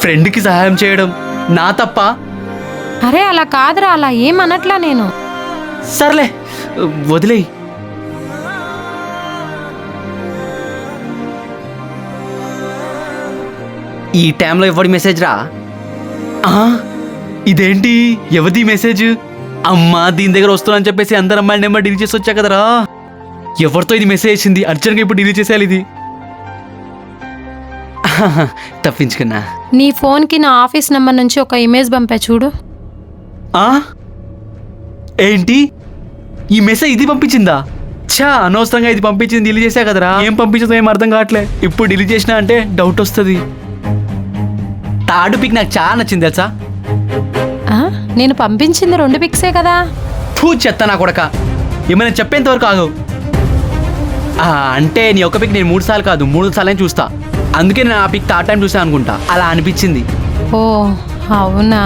ఫ్రెండ్కి సహాయం చేయడం నా తప్ప? అరే అలా కాదురా, అలా ఏమనట్లా నేను. సర్లే వదిలేయి. ఈ టైంలో ఎవడి మెసేజ్ రా? ఇదేంటి, ఎవరిది మెసేజ్? అమ్మా దీని దగ్గర వస్తుందని చెప్పేసి అందరు అమ్మాయిల నెంబర్ డిలీట్ చేసి వచ్చా కదరా. ఎవరితో ఇది మెసేజ్ వచ్చింది? అర్జెంట్గా ఇప్పుడు డిలీట్ చేసేయాలి ఇది. తప్పించుకున్నా. నీ ఫోన్కి నా ఆఫీస్ నెంబర్ నుంచి ఒక ఇమేజ్ పంపా చూడు. ఏంటి, ఈ మెసేజ్ ఇది పంపించిందా? ఛా, అనవసరంగా ఇది పంపించింది డిలీట్ చేసా కదరా. ఏం పంపించదో ఏం అర్థం కావట్లే. ఇప్పుడు డిలీట్ చేసినా అంటే డౌట్ వస్తుంది. థర్డ్ పిక్ నాకు చాలా నచ్చింది తెలుసా. నేను పంపించింది 2 పిక్సే కదా. చెత్త నా కొడక, ఏమైనా చెప్పేంత వరకు ఆగు. అంటే నీ ఒక పిక్ నేను 3 సార్లు కాదు 3 సార్లు చూస్తా. అందుకే నేను ఆ పిక్ థర్డ్ టైం చూసాను అనుకుంటా, అలా అనిపించింది. ఓ అవునా.